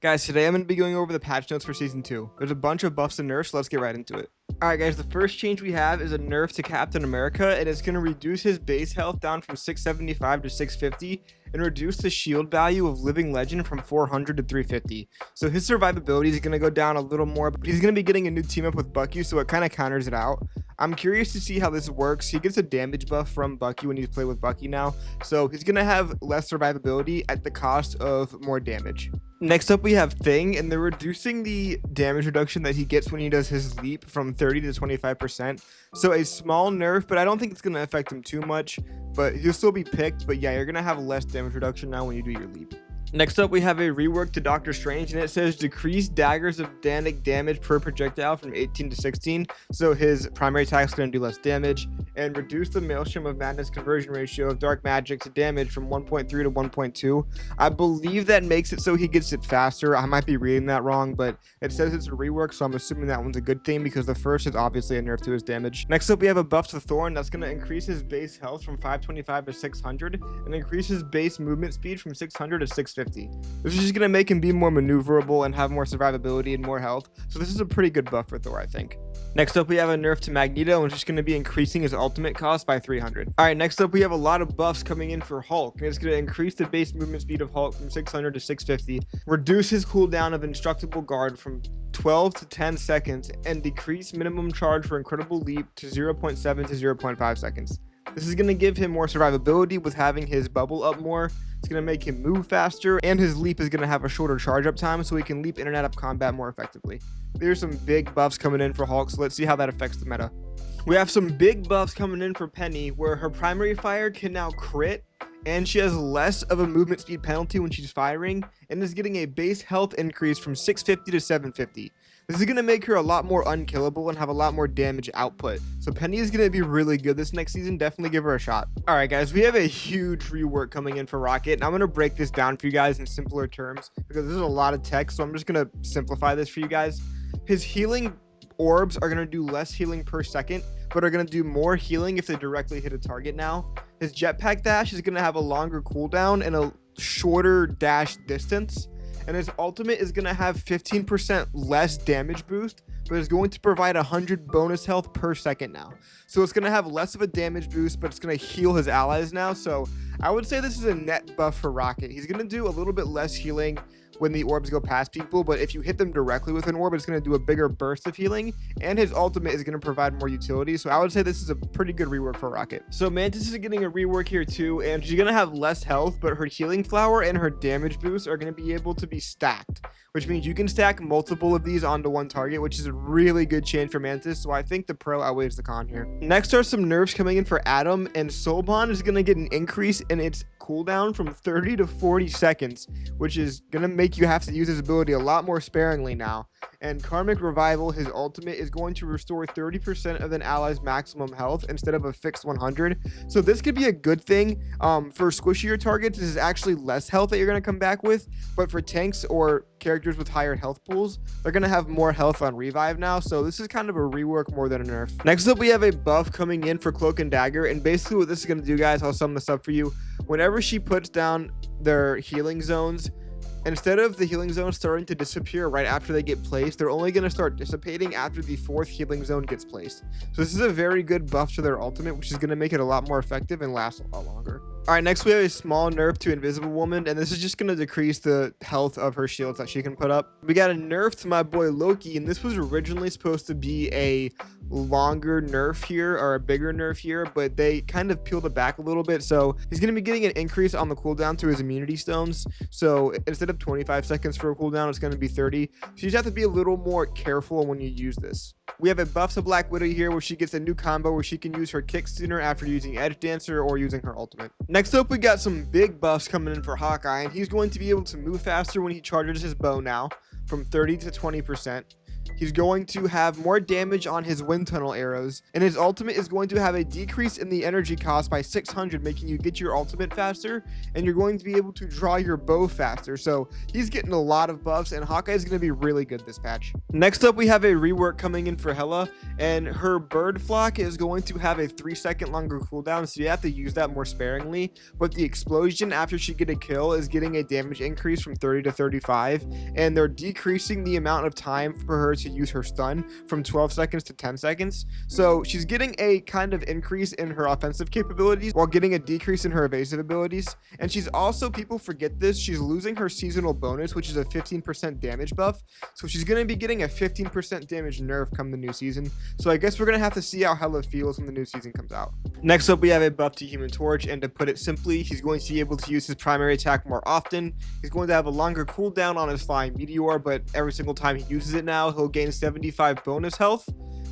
Guys, today I'm going to be going over the patch notes for Season 2. There's a bunch of buffs and nerfs, so let's get right into it. Alright guys, the first change we have is a nerf to Captain America, and it's going to reduce his base health down from 675 to 650, and reduce the shield value of Living Legend from 400 to 350. So his survivability is going to go down a little more, but he's going to be getting a new team up with Bucky, so it kind of counters it out. I'm curious to see how this works. He gets a damage buff from Bucky when he's played with Bucky now, so he's going to have less survivability at the cost of more damage. Next up we have Thing, and they're reducing the damage reduction that he gets when he does his leap from 30 to 25%. So a small nerf, but I don't think it's going to affect him too much, but he'll still be picked. But yeah, you're going to have less damage reduction now when you do your leap. Next up, we have a rework to Doctor Strange, and it says decrease daggers of Danic damage per projectile from 18 to 16. So his primary attack is going to do less damage, and reduce the Maelstrom of Madness conversion ratio of dark magic to damage from 1.3 to 1.2. I believe that makes it so he gets it faster. I might be reading that wrong, but it says it's a rework, so I'm assuming that one's a good thing because the first is obviously a nerf to his damage. Next up, we have a buff to Thorn that's going to increase his base health from 525 to 600, and increase his base movement speed from 600 to 650. This is just going to make him be more maneuverable and have more survivability and more health. So this is a pretty good buff for Thor, I think. Next up, we have a nerf to Magneto, and it's just going to be increasing his ultimate cost by 300. Alright, next up, we have a lot of buffs coming in for Hulk, and it's going to increase the base movement speed of Hulk from 600 to 650, reduce his cooldown of Indestructible Guard from 12 to 10 seconds, and decrease minimum charge for Incredible Leap to 0.7 to 0.5 seconds. This is going to give him more survivability with having his bubble up more. It's going to make him move faster, and his leap is going to have a shorter charge up time, so he can leap in and out of combat more effectively. There's some big buffs coming in for Hulk, so let's see how that affects the meta. We have some big buffs coming in for Peni, where her primary fire can now crit, and she has less of a movement speed penalty when she's firing, and is getting a base health increase from 650 to 750. This is going to make her a lot more unkillable and have a lot more damage output. So Peni is going to be really good this next season. Definitely give her a shot. Alright guys, we have a huge rework coming in for Rocket, and I'm going to break this down for you guys in simpler terms because there's a lot of text, so I'm just going to simplify this for you guys. His healing orbs are going to do less healing per second, but are going to do more healing if they directly hit a target now. His jetpack dash is going to have a longer cooldown and a shorter dash distance. And his ultimate is going to have 15% less damage boost, but is going to provide 100 bonus health per second now. So it's going to have less of a damage boost, but it's going to heal his allies now. So I would say this is a net buff for Rocket. He's going to do a little bit less healing when the orbs go past people, but if you hit them directly with an orb, it's going to do a bigger burst of healing, and his ultimate is going to provide more utility. So I would say this is a pretty good rework for Rocket. So Mantis is getting a rework here too, and she's going to have less health, but her healing flower and her damage boost are going to be able to be stacked, which means you can stack multiple of these onto one target, which is a really good change for Mantis. So I think the pro outweighs the con here. Next are some nerfs coming in for Atom, and Soul Bond is going to get an increase in its cooldown from 30 to 40 seconds, which is going to make you have to use his ability a lot more sparingly now. And Karmic Revival, his ultimate, is going to restore 30% of an ally's maximum health instead of a fixed 100. So this could be a good thing. For squishier targets, this is actually less health that you're going to come back with, but for tanks or characters with higher health pools, they're going to have more health on revive now. So this is kind of a rework more than a nerf. Next up, we have a buff coming in for Cloak and Dagger, and basically what this is going to do, guys, I'll sum this up for you. Whenever she puts down their healing zones, instead of the healing zone starting to disappear right after they get placed, they're only going to start dissipating after the 4th healing zone gets placed. So this is a very good buff to their ultimate, which is going to make it a lot more effective and last a lot longer. Alright, next we have a small nerf to Invisible Woman, and this is just going to decrease the health of her shields that she can put up. We got a nerf to my boy Loki, and this was originally supposed to be a longer nerf here, or a bigger nerf here, but they kind of peeled it back a little bit. So he's going to be getting an increase on the cooldown to his immunity stones. So instead of 25 seconds for a cooldown, it's going to be 30. So you just have to be a little more careful when you use this. We have a buff to Black Widow here, where she gets a new combo where she can use her kick sooner after using Edge Dancer or using her ultimate. Next up, we got some big buffs coming in for Hawkeye, and he's going to be able to move faster when he charges his bow now from 30 to 20%. He's going to have more damage on his wind tunnel arrows, and his ultimate is going to have a decrease in the energy cost by 600, making you get your ultimate faster, and you're going to be able to draw your bow faster. So he's getting a lot of buffs, and Hawkeye is going to be really good this patch. Next up, we have a rework coming in for Hela, and her bird flock is going to have a 3-second longer cooldown, so you have to use that more sparingly. But the explosion after she get a kill is getting a damage increase from 30 to 35, and they're decreasing the amount of time for her to use her stun from 12 seconds to 10 seconds. So she's getting a kind of increase in her offensive capabilities while getting a decrease in her evasive abilities. And she's also, people forget this, she's losing her seasonal bonus, which is a 15% damage buff. So she's going to be getting a 15% damage nerf come the new season. So I guess we're going to have to see how Hela feels when the new season comes out. Next up, we have a buff to Human Torch, and to put it simply, he's going to be able to use his primary attack more often. He's going to have a longer cooldown on his Flying Meteor, but every single time he uses it now, he'll gain 75 bonus health,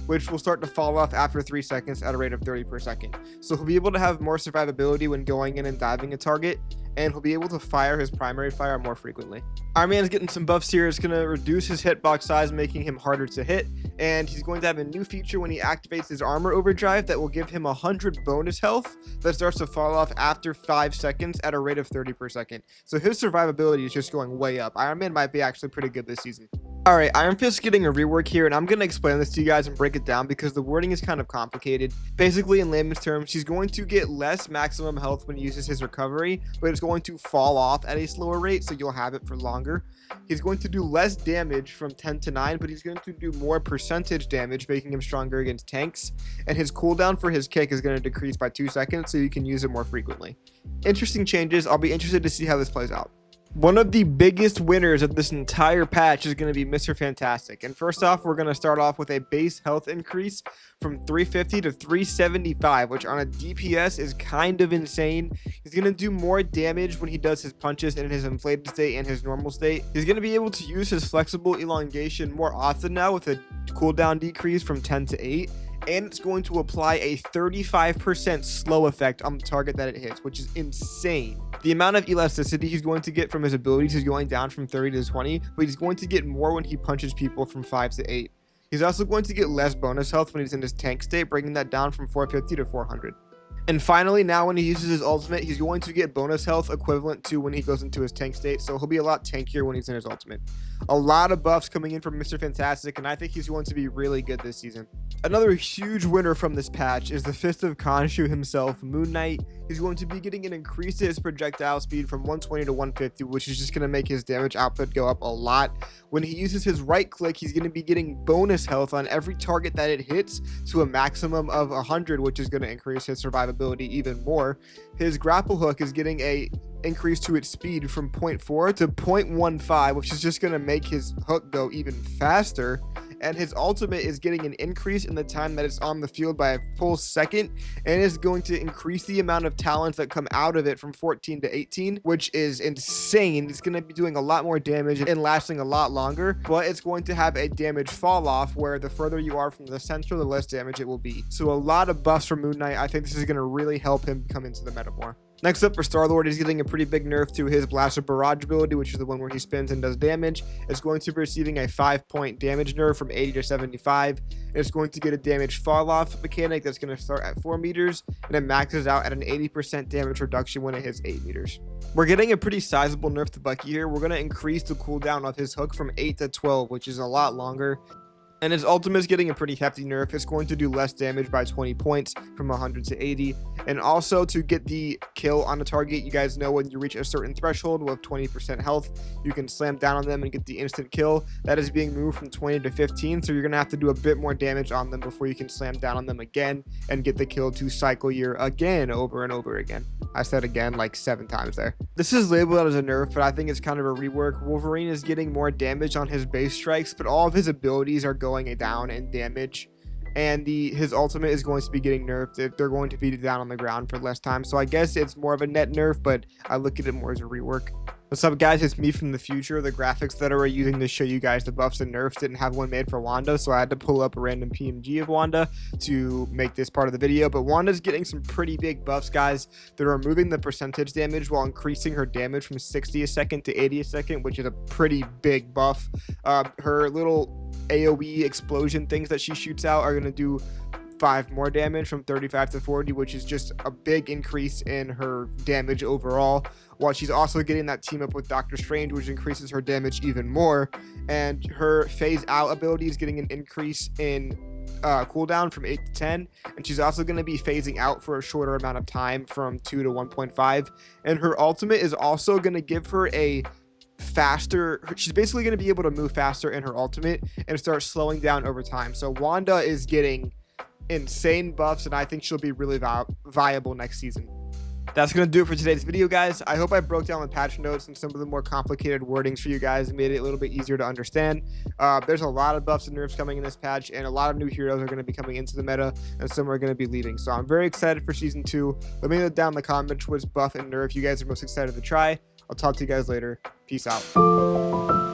which will start to fall off after 3 seconds at a rate of 30 per second. So he'll be able to have more survivability when going in and diving a target, and he'll be able to fire his primary fire more frequently. Iron Man's getting some buffs here. It's going to reduce his hitbox size, making him harder to hit, and he's going to have a new feature when he activates his armor overdrive that will give him 100 bonus health that starts to fall off after 5 seconds at a rate of 30 per second. So his survivability is just going way up. Iron Man might be actually pretty good this season. Alright, Iron Fist's getting a rework here, and I'm going to explain this to you guys and break it down because the wording is kind of complicated. Basically, in layman's terms, he's going to get less maximum health when he uses his recovery, but it's going to fall off at a slower rate, so you'll have it for longer. He's going to do less damage from 10 to 9, but he's going to do more percentage damage, making him stronger against tanks. And his cooldown for his kick is going to decrease by 2 seconds, so you can use it more frequently. Interesting changes. I'll be interested to see how this plays out. One of the biggest winners of this entire patch is going to be Mr. Fantastic. And first off, we're going to start off with a base health increase from 350 to 375, which on a DPS is kind of insane. He's going to do more damage when he does his punches in his inflated state and his normal state. He's going to be able to use his flexible elongation more often now with a cooldown decrease from 10 to 8. And it's going to apply a 35% slow effect on the target that it hits, which is insane. The amount of elasticity he's going to get from his abilities is going down from 30 to 20, but he's going to get more when he punches people from 5 to 8. He's also going to get less bonus health when he's in his tank state, bringing that down from 450 to 400. And finally, now when he uses his ultimate, he's going to get bonus health equivalent to when he goes into his tank state, so he'll be a lot tankier when he's in his ultimate. A lot of buffs coming in from Mr. Fantastic, and I think he's going to be really good this season. Another huge winner from this patch is the Fist of Khonshu himself, Moon Knight. He's going to be getting an increase to his projectile speed from 120 to 150, which is just going to make his damage output go up a lot. When he uses his right click, he's going to be getting bonus health on every target that it hits to a maximum of 100, which is going to increase his survivability even more. His grapple hook is getting a increase to its speed from 0.4 to 0.15, which is just going to make his hook go even faster. And his ultimate is getting an increase in the time that it's on the field by a full second, and is going to increase the amount of talents that come out of it from 14 to 18, which is insane. It's going to be doing a lot more damage and lasting a lot longer, but it's going to have a damage fall off where the further you are from the center, the less damage it will be. So a lot of buffs from Moon Knight. I think this is going to really help him come into the meta more. Next up for Star-Lord, he's getting a pretty big nerf to his Blaster Barrage ability, which is the one where he spins and does damage. It's going to be receiving a 5-point damage nerf from 80 to 75. It's going to get a damage fall-off mechanic that's going to start at 4 meters, and it maxes out at an 80% damage reduction when it hits 8 meters. We're getting a pretty sizable nerf to Bucky here. We're going to increase the cooldown of his hook from 8 to 12, which is a lot longer. And his ultimate is getting a pretty hefty nerf. It's going to do less damage by 20 points from 100 to 80. And also to get the kill on a target, you guys know when you reach a certain threshold with 20% health, you can slam down on them and get the instant kill. That is being moved from 20 to 15. So you're going to have to do a bit more damage on them before you can slam down on them again and get the kill to cycle year again over and over again. I said again like 7 times there. This is labeled as a nerf, but I think it's kind of a rework. Wolverine is getting more damage on his base strikes, but all of his abilities are going down in damage, and his ultimate is going to be getting nerfed. They're going to be down on the ground for less time, so I guess it's more of a net nerf, but I look at it more as a rework. What's up, guys? It's me from the future. The graphics that I were using to show you guys the buffs and nerfs didn't have one made for Wanda, so I had to pull up a random PNG of Wanda to make this part of the video. But Wanda's getting some pretty big buffs, guys. They're removing the percentage damage while increasing her damage from 60 a second to 80 a second, which is a pretty big buff. Her little AoE explosion things that she shoots out are going to do 5 more damage from 35 to 40, which is just a big increase in her damage overall, while she's also getting that team up with Doctor Strange, which increases her damage even more. And her phase out ability is getting an increase in cooldown from 8 to 10, and she's also going to be phasing out for a shorter amount of time from 2 to 1.5. And her ultimate is also going to give her a she's basically going to be able to move faster in her ultimate and start slowing down over time. So Wanda is getting insane buffs, and I think she'll be really viable next season. That's going to do it for today's video, guys. I hope I broke down the patch notes and some of the more complicated wordings for you guys and made it a little bit easier to understand. There's a lot of buffs and nerfs coming in this patch, and a lot of new heroes are going to be coming into the meta, and some are going to be leaving. So I'm very excited for Season 2. Let me know down in the comments which buff and nerf you guys are most excited to try. I'll talk to you guys later. Peace out.